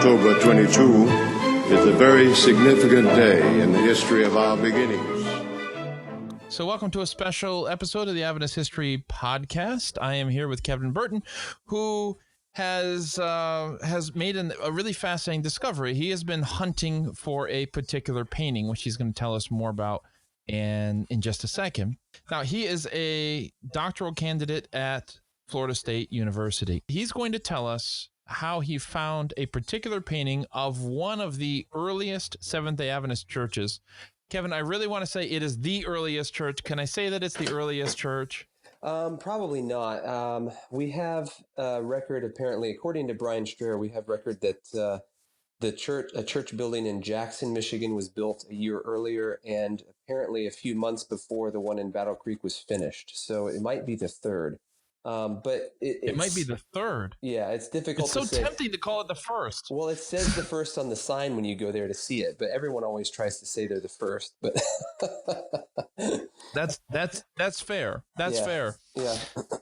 October 22 is a very significant day in the history of our beginnings. So welcome to a special episode of the Adventist History Podcast. I am here with Kevin Burton, who has made a really fascinating discovery. He has been hunting for a particular painting, which he's going to tell us more about in just a second. Now, he is a doctoral candidate at Florida State University. He's going to tell us how he found a particular painting of one of the earliest Seventh-day Adventist churches. Kevin, I really want to say it is the earliest church. Can I say that it's the earliest church? Probably not. We have a record, apparently, according to Brian Strayer, we have record that a church building in Jackson, Michigan was built a year earlier, and apparently a few months before the one in Battle Creek was finished. So it might be the third. But it might be the third. Yeah, it's difficult to say. It's so tempting to call it the first. Well, it says the first on the sign when you go there to see it, but everyone always tries to say they're the first. But that's fair. That's fair. Yeah.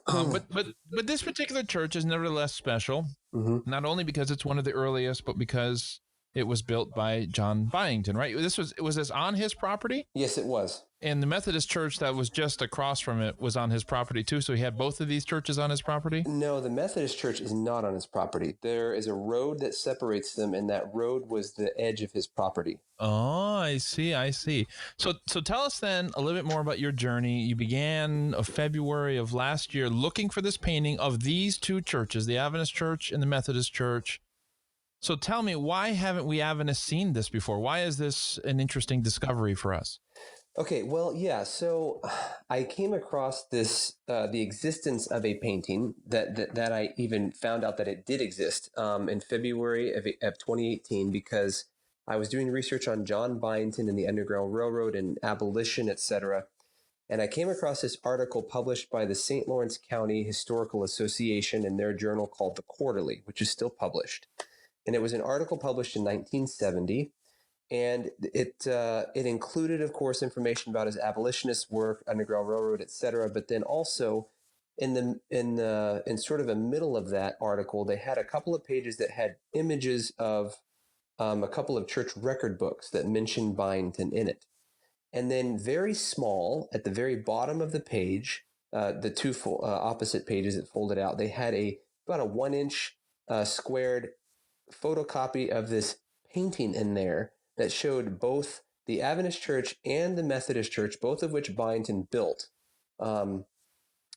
But this particular church is nevertheless special, not only because it's one of the earliest, but because it was built by John Byington, right? Was this on his property? Yes, it was. And the Methodist church that was just across from it was on his property too. So he had both of these churches on his property? No, the Methodist church is not on his property. There is a road that separates them, and that road was the edge of his property. Oh, I see. So tell us then a little bit more about your journey. You began in February of last year looking for this painting of these two churches, the Adventist church and the Methodist church. So tell me, why haven't we Adventists seen this before? Why is this an interesting discovery for us? Okay, well, yeah. So I came across this, the existence of a painting that I even found out that it did exist in February of 2018, because I was doing research on John Byington and the Underground Railroad and abolition, etc. And I came across this article published by the St. Lawrence County Historical Association in their journal called The Quarterly, which is still published. And it was an article published in 1970, and it included, of course, information about his abolitionist work, Underground Railroad, etc. But then also, in sort of the middle of that article, they had a couple of pages that had images of a couple of church record books that mentioned Byington in it. And then, very small at the very bottom of the page, the two opposite pages that folded out, they had about a 1-inch squared photocopy of this painting in there that showed both the Adventist church and the Methodist church, both of which Byington built. And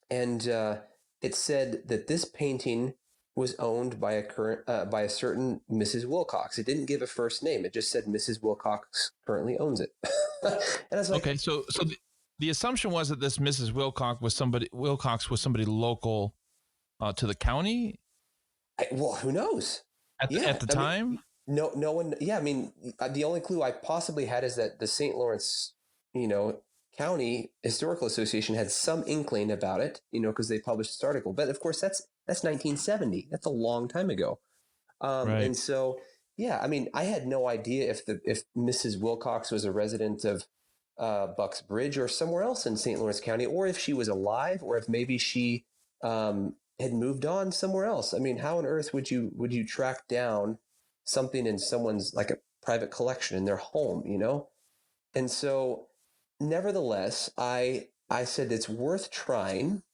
it said that this painting was owned by a certain Mrs. Wilcox. It didn't give a first name. It just said Mrs. Wilcox currently owns it. And I was like, okay, so the assumption was that this Mrs. Wilcox was somebody local to the county. Well, who knows? At the time? No one. Yeah, I mean, the only clue I possibly had is that the St. Lawrence, County Historical Association had some inkling about it, because they published this article. But of course, that's 1970. That's a long time ago. Right. And so, yeah, I mean, I had no idea if Mrs. Wilcox was a resident of Bucks Bridge or somewhere else in St. Lawrence County, or if she was alive, or if maybe she had moved on somewhere else. I mean, how on earth would you track down something in someone's, like, a private collection in their home, And so, nevertheless, I said it's worth trying.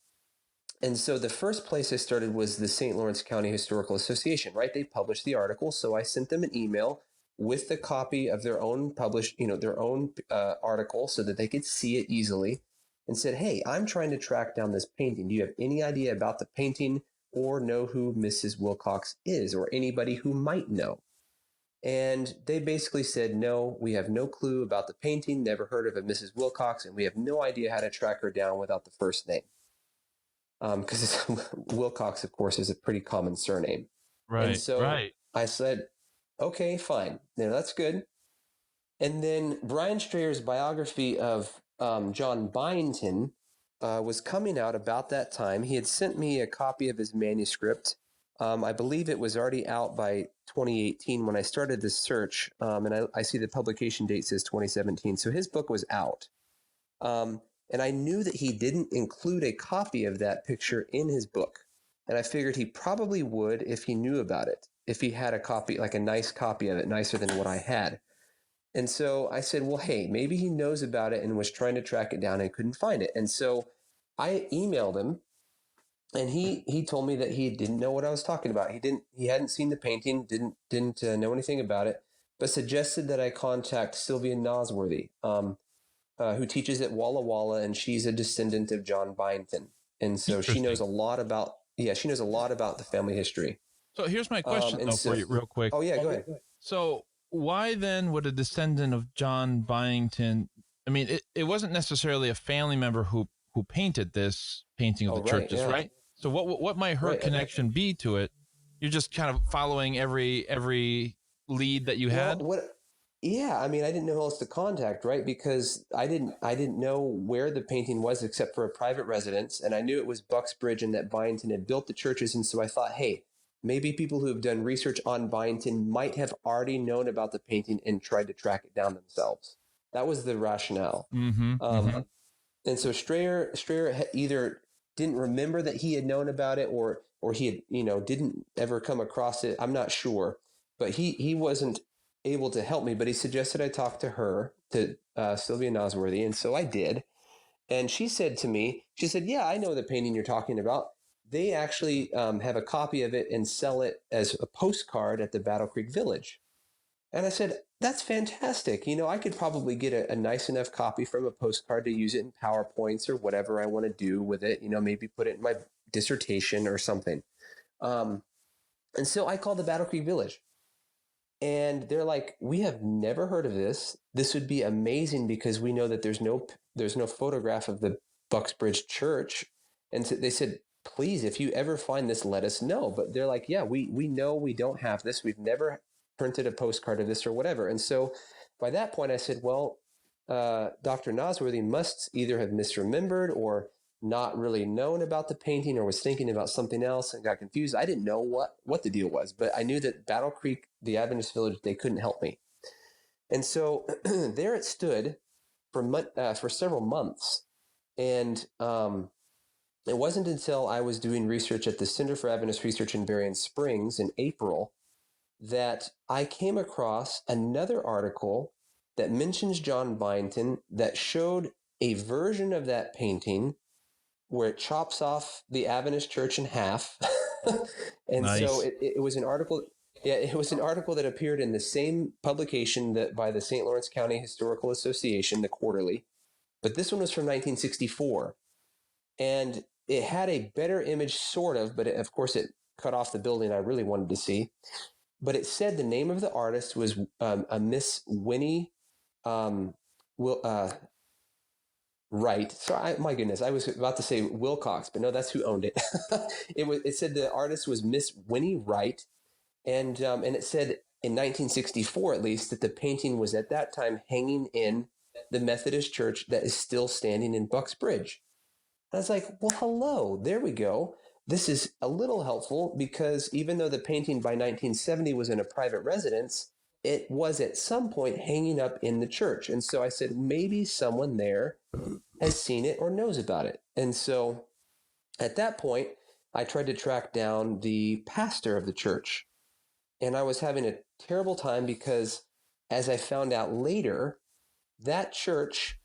And so the first place I started was the St. Lawrence County Historical Association, right? They published the article. So I sent them an email with the copy of their own published, their own article, so that they could see it easily, and said, hey, I'm trying to track down this painting. Do you have any idea about the painting or know who Mrs. Wilcox is, or anybody who might know? And they basically said, no, we have no clue about the painting, never heard of a Mrs. Wilcox, and we have no idea how to track her down without the first name. Because Wilcox, of course, is a pretty common surname. Right. And so I said, okay, fine. Now that's good. And then Brian Strayer's biography of John Byington was coming out about that time. He had sent me a copy of his manuscript. I believe it was already out by 2018 when I started this search. And I see the publication date says 2017. So his book was out. And I knew that he didn't include a copy of that picture in his book. And I figured he probably would if he knew about it. if he had a copy, like a nice copy of it, nicer than what I had. And so I said, well, hey, maybe he knows about it and was trying to track it down and couldn't find it. And so I emailed him, and he told me that he didn't know what I was talking about. He hadn't seen the painting, didn't know anything about it, but suggested that I contact Sylvia Nosworthy, who teaches at Walla Walla, and she's a descendant of John Byington. And so she knows a lot about the family history. So here's my question for you real quick. Oh yeah, go ahead. So why then would a descendant of John Byington, I mean, it wasn't necessarily a family member who painted this painting of the churches, right? So what might her connection be to it? You're just kind of following every lead that you had? Yeah, I mean, I didn't know who else to contact, right? Because I didn't know where the painting was except for a private residence, and I knew it was Bucksbridge and that Byington had built the churches, and so I thought, hey, maybe people who have done research on Byington might have already known about the painting and tried to track it down themselves. That was the rationale. And so Strayer either didn't remember that he had known about it, or he had, didn't ever come across it. I'm not sure, but he wasn't able to help me, but he suggested I talk to her, to Sylvia Nosworthy. And so I did. And she said to me, yeah, I know the painting you're talking about. They actually have a copy of it and sell it as a postcard at the Battle Creek Village. And I said, that's fantastic. I could probably get a nice enough copy from a postcard to use it in PowerPoints or whatever I want to do with it, maybe put it in my dissertation or something. And so I called the Battle Creek Village. And they're like, we have never heard of this. This would be amazing because we know that there's no photograph of the Bucksbridge Church. And so they said, please, if you ever find this, let us know. But they're like, yeah, we know we don't have this. We've never printed a postcard of this or whatever. And so by that point, I said, well, Dr. Nosworthy must either have misremembered or not really known about the painting, or was thinking about something else and got confused. I didn't know what the deal was, but I knew that Battle Creek, the Adventist Village, they couldn't help me. And so there it stood for several months. And it wasn't until I was doing research at the Center for Adventist Research in Berrien Springs in April that I came across another article that mentions John Byington that showed a version of that painting where it chops off the Adventist Church in half. And nice. So it was an article. Yeah, it was an article that appeared in the same publication by the St. Lawrence County Historical Association, the Quarterly. But this one was from 1964. And it had a better image, sort of, but of course it cut off the building I really wanted to see. But it said the name of the artist was a Miss Winnie Wright. So my goodness, I was about to say Wilcox, but no, that's who owned it. It said the artist was Miss Winnie Wright, and it said in 1964 at least that the painting was at that time hanging in the Methodist church that is still standing in Bucksbridge. I was like, well, hello, there we go. This is a little helpful because even though the painting by 1970 was in a private residence, it was at some point hanging up in the church. And so I said, maybe someone there has seen it or knows about it. And so at that point, I tried to track down the pastor of the church. And I was having a terrible time because, as I found out later, that church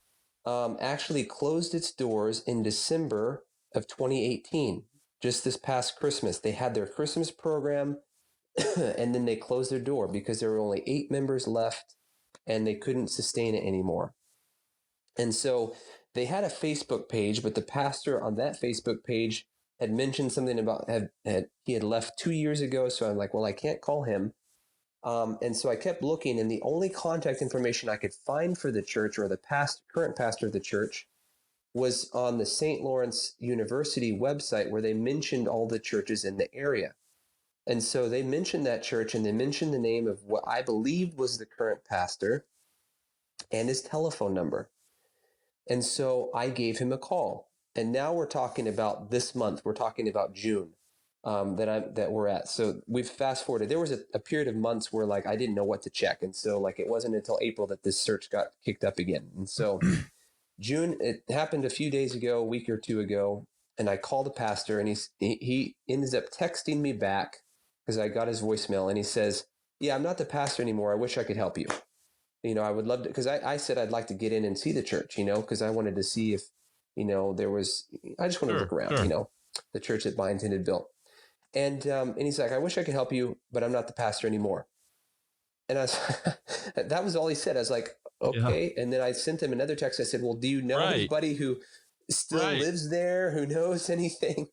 actually closed its doors in December of 2018, just this past Christmas. They had their Christmas program, and then they closed their door because there were only 8 members left, and they couldn't sustain it anymore. And so they had a Facebook page, but the pastor on that Facebook page had mentioned something about he had left 2 years ago. So I'm like, well, I can't call him. And so I kept looking, and the only contact information I could find for the church, or the current pastor of the church, was on the St. Lawrence University website, where they mentioned all the churches in the area. And so they mentioned that church, and they mentioned the name of what I believed was the current pastor and his telephone number. And so I gave him a call. And now we're talking about this month. We're talking about June that we're at. So we've fast forwarded. There was a period of months where I didn't know what to check. And so it wasn't until April that this search got kicked up again. And so June, it happened a few days ago, a week or two ago. And I called the pastor, and he ends up texting me back because I got his voicemail, and he says, "Yeah, I'm not the pastor anymore. I wish I could help you. I would love to," because I said I'd like to get in and see the church, because I wanted to see if, there was, I just want to look around, the church that Byington had built. And he's like, "I wish I could help you, but I'm not the pastor anymore." And that was all he said. I was like, okay. Yeah. And then I sent him another text. I said, "Well, do you know anybody who still lives there, who knows anything?"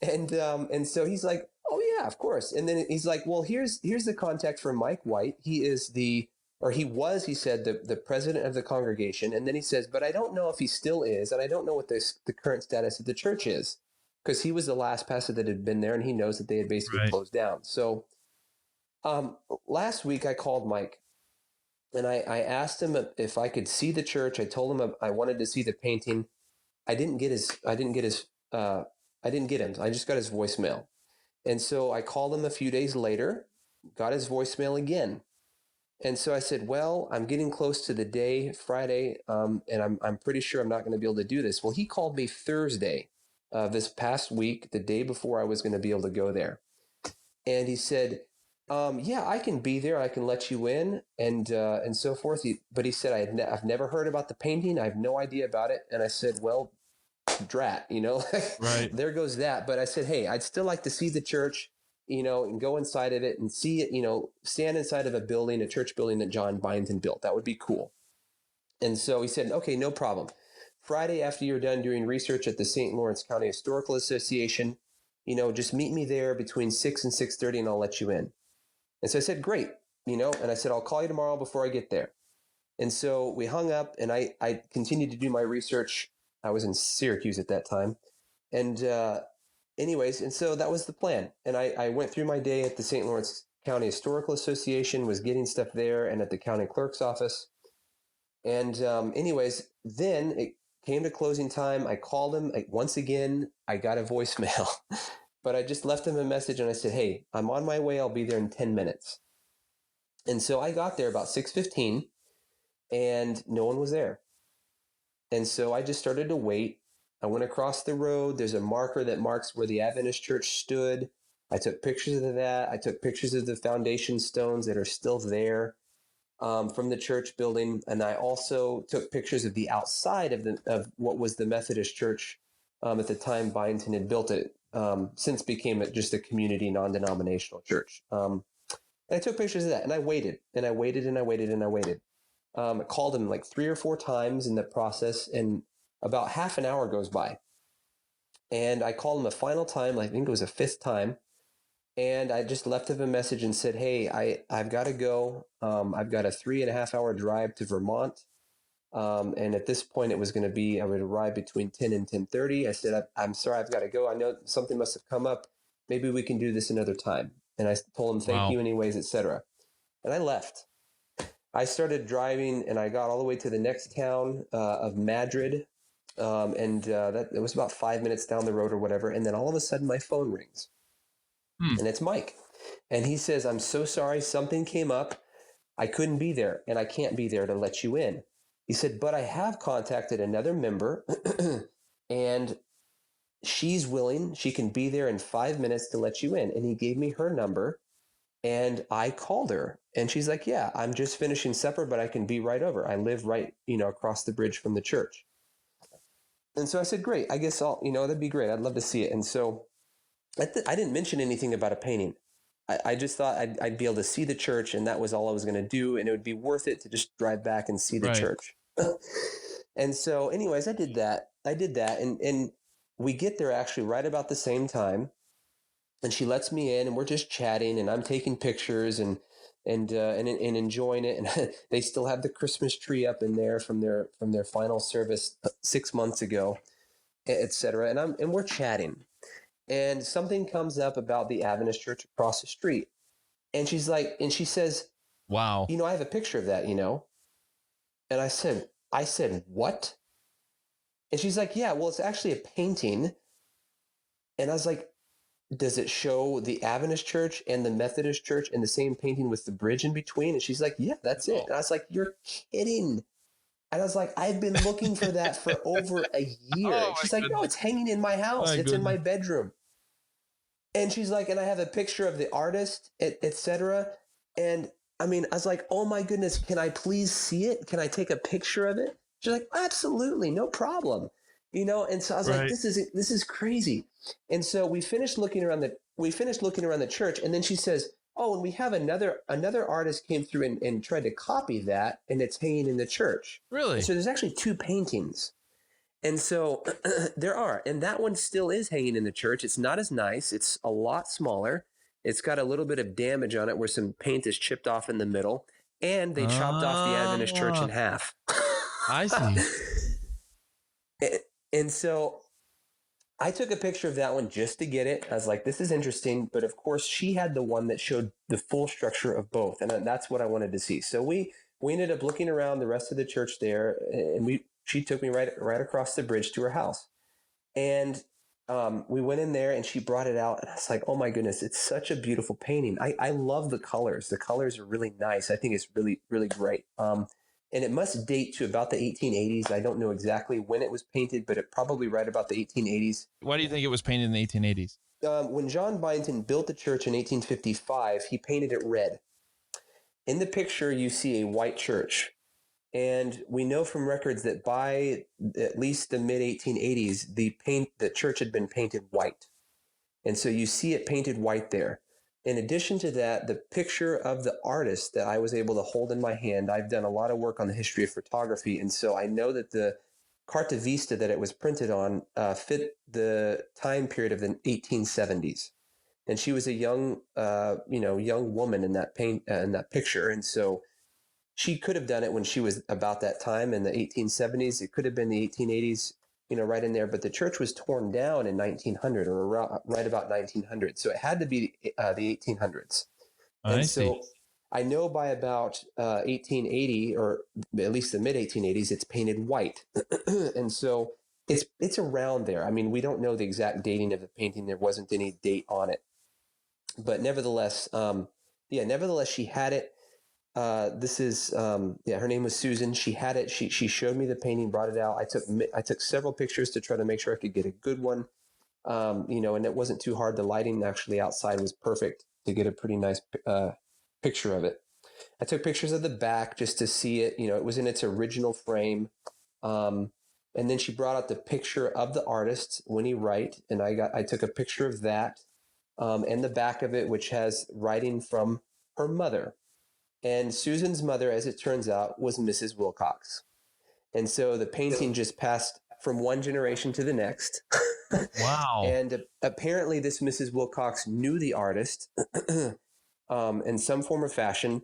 And so he's like, "Oh yeah, of course." And then he's like, "Well, here's the contact for Mike White. He is he was, he said, the president of the congregation." And then he says, "But I don't know if he still is, and I don't know what the current status of the church is, because he was the last pastor that had been there, and he knows that they had basically closed down." So last week I called Mike, and I asked him if I could see the church. I told him I wanted to see the painting. I didn't get him. I just got his voicemail. And so I called him a few days later, got his voicemail again. And so I said, "Well, I'm getting close to the day, Friday, and I'm pretty sure I'm not going to be able to do this." Well, he called me Thursday this past week, the day before I was going to be able to go there. And he said, "Yeah, I can be there. I can let you in," and so forth. But he said, "I've never heard about the painting. I have no idea about it." And I said, "Well, drat, there goes that." But I said, "Hey, I'd still like to see the church, and go inside of it and see it, stand inside of a church building that John Byington built. That would be cool." And so he said, "Okay, no problem. Friday, after you're done doing research at the St. Lawrence County Historical Association, just meet me there between 6 and 6:30 and I'll let you in." And so I said, "Great," and I said, "I'll call you tomorrow before I get there." And so we hung up, and I continued to do my research. I was in Syracuse at that time. And anyways, and so that was the plan. And I went through my day at the St. Lawrence County Historical Association, was getting stuff there, and at the county clerk's office. And anyways, then it came to closing time. I called him once again. I got a voicemail. But I just left him a message, and I said, "Hey, I'm on my way. I'll be there in 10 minutes. And so I got there about 6:15, and no one was there. And so I just started to wait. I went across the road. There's a marker that marks where the Adventist Church stood. I took pictures of that. I took pictures of the foundation stones that are still there from the church building. And I also took pictures of the outside of what was the Methodist Church at the time Byington had built it. Since became just a community non-denominational church. And I took pictures of that, and I waited, and I waited, and I waited, and I waited. I called him like 3 or 4 times in the process, and about half an hour goes by. And I called him a final time, I think it was a 5th time, and I just left him a message and said, "Hey, I've got to go. I've got a 3.5-hour drive to Vermont. And at this point, it was going to be, I would arrive between 10 and 10:30. I said, I'm sorry, I've got to go. I know something must have come up. Maybe we can do this another time." And I told him, "Thank you anyways, etc." And I left. I started driving, and I got all the way to the next town of Madrid. That it was about 5 minutes down the road or whatever. And then all of a sudden, my phone rings. And it's Mike. And he says, "I'm so sorry. Something came up. I couldn't be there, and I can't be there to let you in." He said, "But I have contacted another member and she's willing. She can be there in 5 minutes to let you in." And he gave me her number, and I called her, and she's like, "Yeah, I'm just finishing supper, but I can be right over. I live right, across the bridge from the church." And so I said, "Great. I guess that'd be great. I'd love to see it." And so I didn't mention anything about a painting. I just thought I'd be able to see the church, and that was all I was going to do. And it would be worth it to just drive back and see the church. And so anyways, I did that. And we get there actually right about the same time. And she lets me in, and we're just chatting, and I'm taking pictures and enjoying it. And they still have the Christmas tree up in there from their final service 6 months ago, etc. And we're chatting. And something comes up about the Adventist Church across the street. And she says, "Wow, I have a picture of that, And I said, "What?" And she's like, "Yeah, well, it's actually a painting." And I was like, "Does it show the Adventist Church and the Methodist Church in the same painting with the bridge in between?" And she's like, "Yeah, that's it." And I was like, "You're kidding." And I was like, "I've been looking for that for over a year." She's like, "No, it's hanging in my house. It's in my bedroom." And she's like, and I have a picture of the artist, et cetera. And I mean, I was like, oh my goodness, can I please see it? Can I take a picture of it? She's like, absolutely, no problem. And so I was like, Right. this is crazy. And so we finished looking around the church, and then she says, oh, and we have another artist came through and tried to copy that, and it's hanging in the church. Really? And so there's actually 2 paintings. And so there are, and that one still is hanging in the church. It's not as nice. It's a lot smaller. It's got a little bit of damage on it where some paint is chipped off in the middle, and they chopped off the Adventist church in half. I see. And so I took a picture of that one just to get it. I was like, this is interesting. But of course, she had the one that showed the full structure of both. And that's what I wanted to see. So we ended up looking around the rest of the church there. And she took me right across the bridge to her house. And we went in there and she brought it out. And I was like, oh my goodness, it's such a beautiful painting. I love the colors. The colors are really nice. I think it's really, really great. And it must date to about the 1880s. I don't know exactly when it was painted, but it probably right about the 1880s. Why do you think it was painted in the 1880s? When John Byington built the church in 1855, he painted it red. In the picture, you see a white church. And we know from records that by at least the mid-1880s, the church had been painted white. And so you see it painted white there. In addition to that, the picture of the artist that I was able to hold in my hand, I've done a lot of work on the history of photography. And so I know that the Carta Vista that it was printed on fit the time period of the 1870s. And she was a young woman in that picture. And so she could have done it when she was about that time in the 1870s. It could have been the 1880s, right in there. But the church was torn down in 1900 or right about 1900. So it had to be the 1800s. I see. I know by about 1880, or at least the mid 1880s, it's painted white. And so it's around there. I mean, we don't know the exact dating of the painting. There wasn't any date on it. But nevertheless, she had it. This is, her name was Susan. She had it. She showed me the painting, brought it out. I took several pictures to try to make sure I could get a good one. And it wasn't too hard. The lighting actually outside was perfect to get a pretty nice picture of it. I took pictures of the back just to see it. It was in its original frame. And then she brought out the picture of the artist, Winnie Wright, and I took a picture of that, and the back of it, which has writing from her mother. And Susan's mother, as it turns out, was Mrs. Wilcox. And so the painting just passed from one generation to the next. Wow. And apparently this Mrs. Wilcox knew the artist in some form or fashion.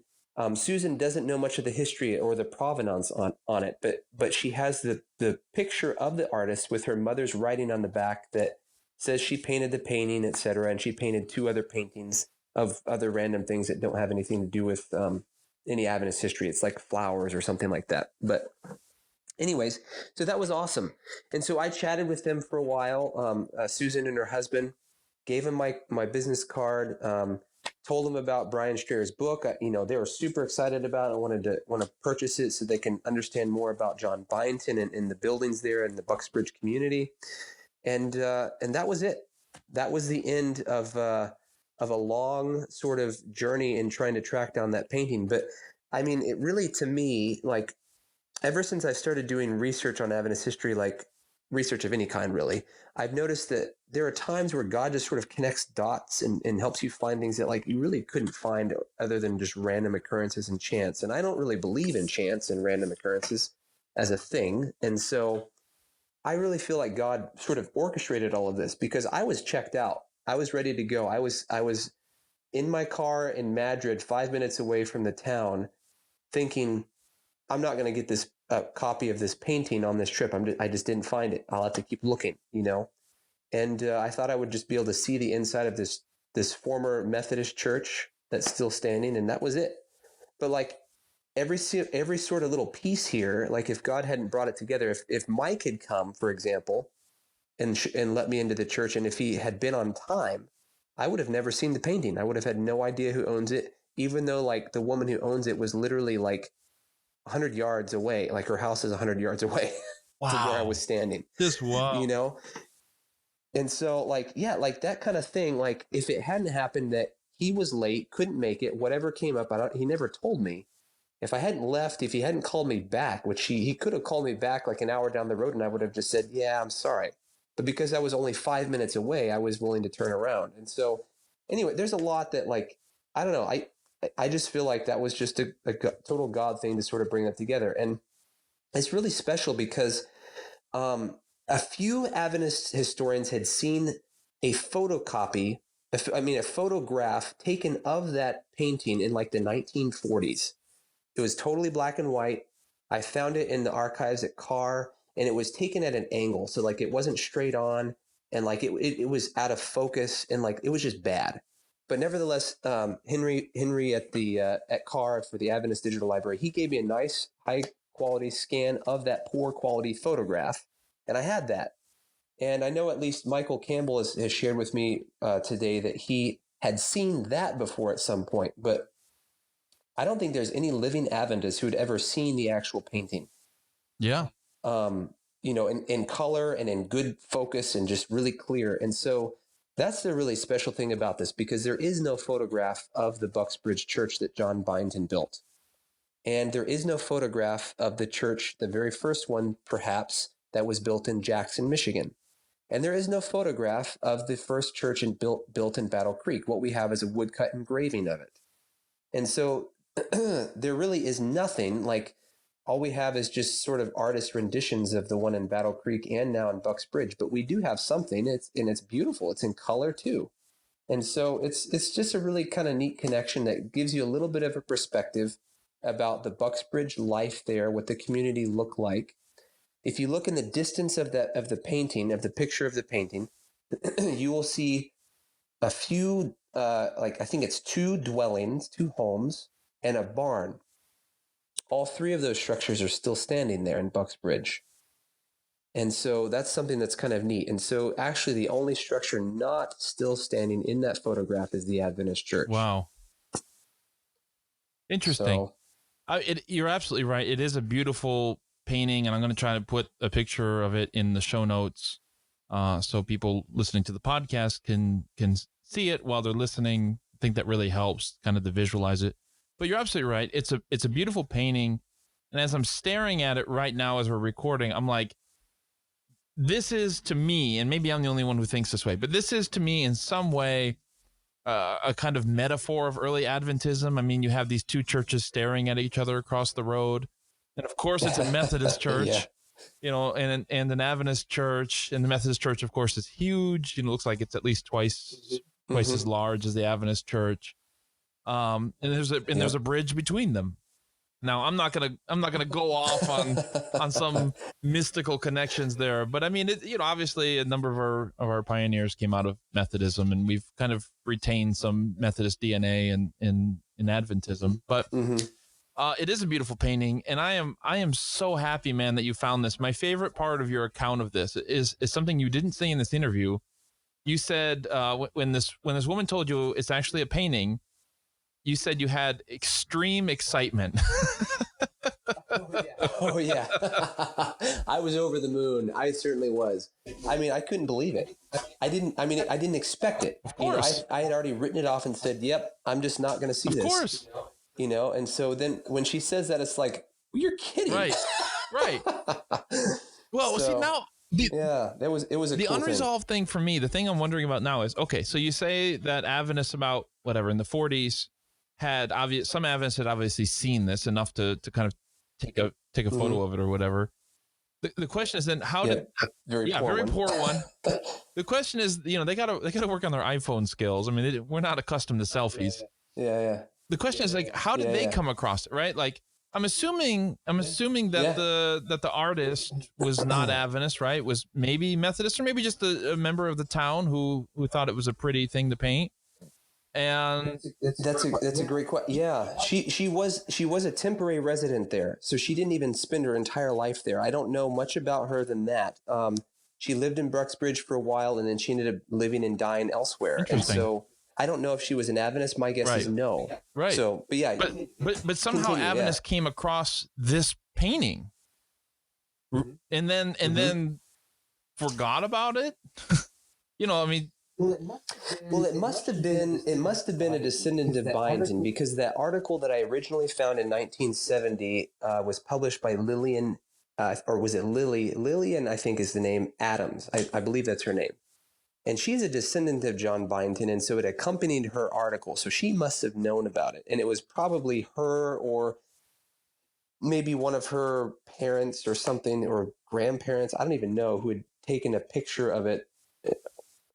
Susan doesn't know much of the history or the provenance on it, but she has the picture of the artist with her mother's writing on the back that says she painted the painting, etc. And she painted 2 other paintings of other random things that don't have anything to do with any Adventist history. It's like flowers or something like that. But anyways, so that was awesome. And so I chatted with them for a while. Susan and her husband, gave him my business card, told them about Brian Strayer's book. They were super excited about it. Want to purchase it so they can understand more about John Byington and the buildings there in the Bucksbridge community. And that was it. That was the end of a long sort of journey in trying to track down that painting. But I mean, it really, to me, like ever since I started doing research on Adventist history, like research of any kind, really, I've noticed that there are times where God just sort of connects dots and helps you find things that like you really couldn't find other than just random occurrences and chance. And I don't really believe in chance and random occurrences as a thing. And so I really feel like God sort of orchestrated all of this because I was checked out. I was ready to go. I was in my car in Madrid, 5 minutes away from the town, thinking, I'm not going to get this copy of this painting on this trip. I just didn't find it. I'll have to keep looking, And I thought I would just be able to see the inside of this former Methodist church that's still standing, and that was it. But like every sort of little piece here, like if God hadn't brought it together, if Mike had come, for example, and let me into the church, and if he had been on time, I would have never seen the painting. I would have had no idea who owns it, even though like the woman who owns it was literally like 100 yards away. Like her house is 100 yards away Wow. to where I was standing. Just wow. And so like that kind of thing, like if it hadn't happened that he was late, couldn't make it, whatever came up, he never told me. If I hadn't left, if he hadn't called me back, which he could have called me back like an hour down the road, and I would have just said, yeah, I'm sorry. But because I was only 5 minutes away, I was willing to turn around. And so anyway, there's a lot that, like, I don't know. I just feel like that was just a total God thing to sort of bring that together. And it's really special because a few Adventist historians had seen a photograph taken of that painting in like the 1940s. It was totally black and white. I found it in the archives at Carr, and it was taken at an angle. So like it wasn't straight on, and like it was out of focus, and like it was just bad. But nevertheless, Henry at Carr for the Adventist Digital Library, he gave me a nice high quality scan of that poor quality photograph, and I had that. And I know at least Michael Campbell has shared with me today that he had seen that before at some point, but I don't think there's any living Adventist who had ever seen the actual painting. Yeah. In color and in good focus and just really clear. And so that's the really special thing about this, because there is no photograph of the Bucksbridge Church that John Byington built. And there is no photograph of the church, the very first one, perhaps, that was built in Jackson, Michigan. And there is no photograph of the first church built in Battle Creek. What we have is a woodcut engraving of it. And so there really is nothing. Like, all we have is just sort of artist renditions of the one in Battle Creek and now in Bucksbridge. But we do have something. It's beautiful. It's in color too. And so it's just a really kind of neat connection that gives you a little bit of a perspective about the Bucksbridge life there, what the community looked like. If you look in the distance of the painting, of the picture of the painting, you will see a few, I think it's 2 dwellings, 2 homes, and a barn. All 3 of those structures are still standing there in Bucksbridge. And so that's something that's kind of neat. And so actually the only structure not still standing in that photograph is the Adventist Church. Wow. Interesting. You're absolutely right. It is a beautiful painting, and I'm going to try to put a picture of it in the show notes so people listening to the podcast can see it while they're listening. I think that really helps kind of to visualize it. But you're absolutely right. It's a beautiful painting. And as I'm staring at it right now as we're recording, I'm like, this is to me, and maybe I'm the only one who thinks this way, but this is to me in some way a kind of metaphor of early Adventism. I mean, you have these 2 churches staring at each other across the road. And of course, it's a Methodist church, yeah. And an Adventist church. And the Methodist church, of course, is huge. It looks like it's at least twice as large as the Adventist church. And there's a bridge between them. Now, I'm not gonna go off on some mystical connections there, but I mean, obviously a number of our pioneers came out of Methodism, and we've kind of retained some Methodist DNA in Adventism. But it is a beautiful painting, and I am so happy, man, that you found this. My favorite part of your account of this is something you didn't say in this interview. You said when this woman told you it's actually a painting, you said you had extreme excitement. Oh yeah. I was over the moon. I certainly was. I mean, I couldn't believe it. I didn't expect it. Of course. I had already written it off and said, yep, I'm just not going to see this. Of course. And so then when she says that, it's like, well, you're kidding. Right. Well, see, now it was a the cool unresolved thing for me. The thing I'm wondering about now is, okay, so you say that Adventists about whatever in the 40s some Adventists had obviously seen this enough to kind of take a photo of it or whatever. The question is then how did very poor one. The question is, they gotta work on their iPhone skills. I mean, we're not accustomed to selfies. Yeah. The question is, like, how did they come across it, right? Like, I'm assuming that the artist was not Adventist, right? Was maybe Methodist, or maybe just a member of the town who thought it was a pretty thing to paint. And that's a great question. Yeah, she was a temporary resident there, so she didn't even spend her entire life there. I don't know much about her than that. She lived in Bucksbridge for a while, and then she ended up living and dying elsewhere. And so I don't know if she was an Adventist. My guess is no. Right. So, but yeah. But somehow Adventists came across this painting, and then forgot about it. I mean, Well, it must have been a descendant of Byington, because that article that I originally found in 1970 was published by Lillian, or was it Lily? Lillian, I think, is the name, Adams. I believe that's her name. And she's a descendant of John Byington, and so it accompanied her article. So she must have known about it. And it was probably her, or maybe one of her parents or something, or grandparents, I don't even know, who had taken a picture of it,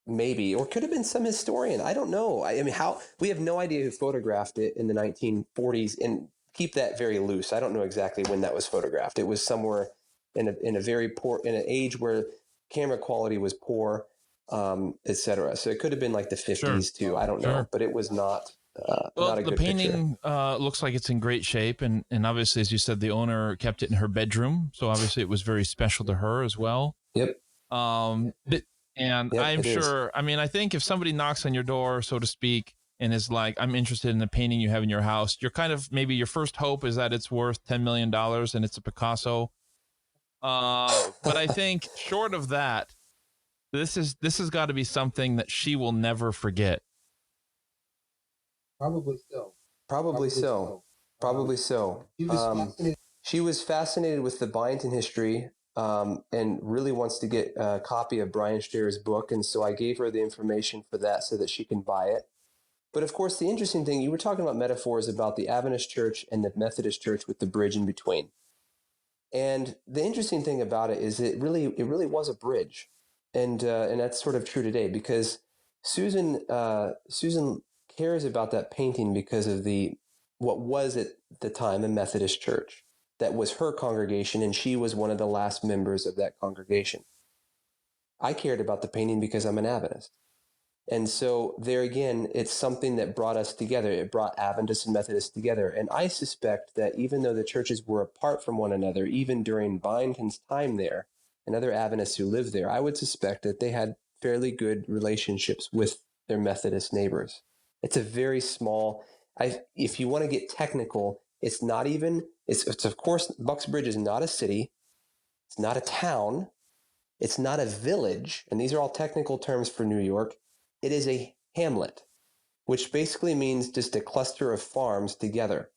maybe, or could have been some historian. I don't know. I mean, how, we have no idea who photographed it in the 1940s, and keep that very loose. I don't know exactly when that was photographed. It was somewhere in a very poor, in an age where camera quality was poor, etc. So it could have been like the 50s too. I don't know, but it was not. Well, not a the good painting looks like it's in great shape, and obviously, as you said, the owner kept it in her bedroom, so obviously it was very special to her as well. Yep. And Yep, I'm it is. sure, I mean, I think if somebody knocks on your door, so to speak, and is like, I'm interested in the painting you have in your house, you're kind of, maybe your first hope is that it's worth $10 million and it's a Picasso. But I think short of that, this has got to be something that she will never forget. Probably so. Probably so. She was fascinated with the Byington history, and really wants to get a copy of Brian Scherer's book. And so I gave her the information for that so that she can buy it. But of course, the interesting thing, you were talking about metaphors about the Adventist Church and the Methodist Church with the bridge in between. And the interesting thing about it is it really was a bridge. And that's sort of true today, because Susan cares about that painting because of what was at the time a Methodist church. That was her congregation, and she was one of the last members of that congregation. I cared about the painting because I'm an Adventist. And so there again, it's something that brought us together. It brought Adventists and Methodists together. And I suspect that even though the churches were apart from one another, even during Byington's time there and other Adventists who lived there, I would suspect that they had fairly good relationships with their Methodist neighbors. It's a very small, if you want to get technical, it's not even, it's of course, Bucksbridge is not a city. It's not a town. It's not a village. And these are all technical terms for New York. It is a hamlet, which basically means just a cluster of farms together.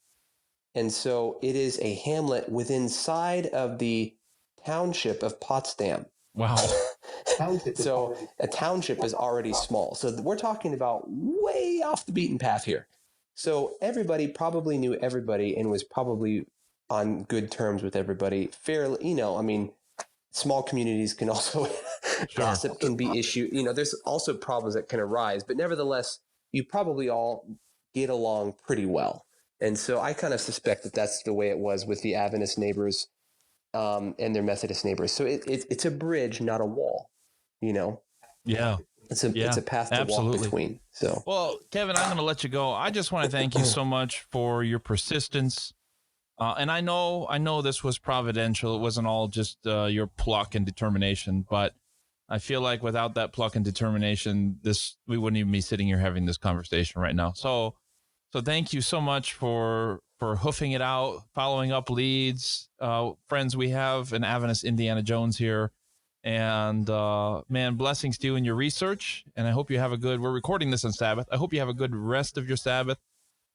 And so it is a hamlet within inside of the township of Potsdam. Wow. So a township is already small. So we're talking about way off the beaten path here. So everybody probably knew everybody and was probably on good terms with everybody. Fairly, I mean, small communities can also gossip can be issue. There's also problems that can arise, but nevertheless, you probably all get along pretty well. And so I kind of suspect that that's the way it was with the Adventist neighbors and their Methodist neighbors. So it's a bridge, not a wall. Yeah. It's a path to walk between. So, well, Kevin, I'm going to let you go. I just want to thank you so much for your persistence. And I know this was providential. It wasn't all just your pluck and determination, but I feel like without that pluck and determination, we wouldn't even be sitting here having this conversation right now. So thank you so much for hoofing it out, following up leads. Friends, we have an Adventist Indiana Jones here. And man, blessings to you in your research. And I hope you have we're recording this on Sabbath. I hope you have a good rest of your Sabbath.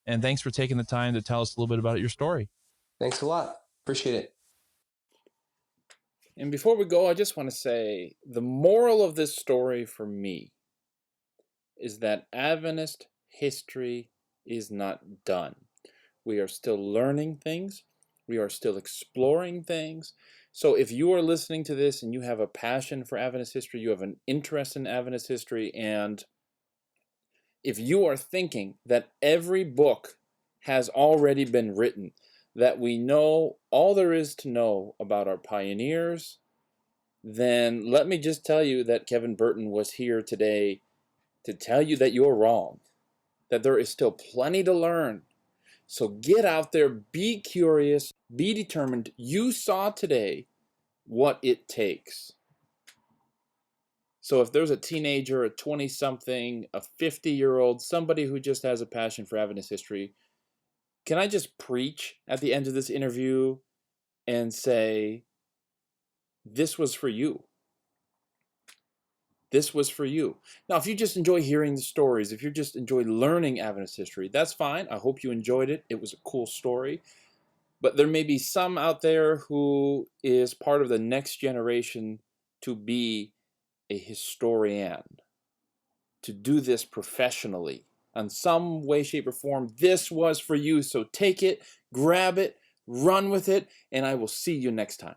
And thanks for taking the time to tell us a little bit about your story. Thanks a lot. Appreciate it. And before we go, I just want to say the moral of this story for me is that Adventist history is not done. We are still learning things. We are still exploring things. So if you are listening to this and you have a passion for Adventist history, you have an interest in Adventist history, and if you are thinking that every book has already been written, that we know all there is to know about our pioneers, then let me just tell you that Kevin Burton was here today to tell you that you're wrong, that there is still plenty to learn. So get out there, be curious, be determined. You saw today what it takes. So if there's a teenager, a 20-something, a 50-year-old, somebody who just has a passion for Adventist history, can I just preach at the end of this interview and say, this was for you? This was for you. Now, if you just enjoy hearing the stories, if you just enjoy learning Adventist history, that's fine. I hope you enjoyed it. It was a cool story. But there may be some out there who is part of the next generation to be a historian, to do this professionally. In some way, shape, or form, this was for you. So take it, grab it, run with it, and I will see you next time.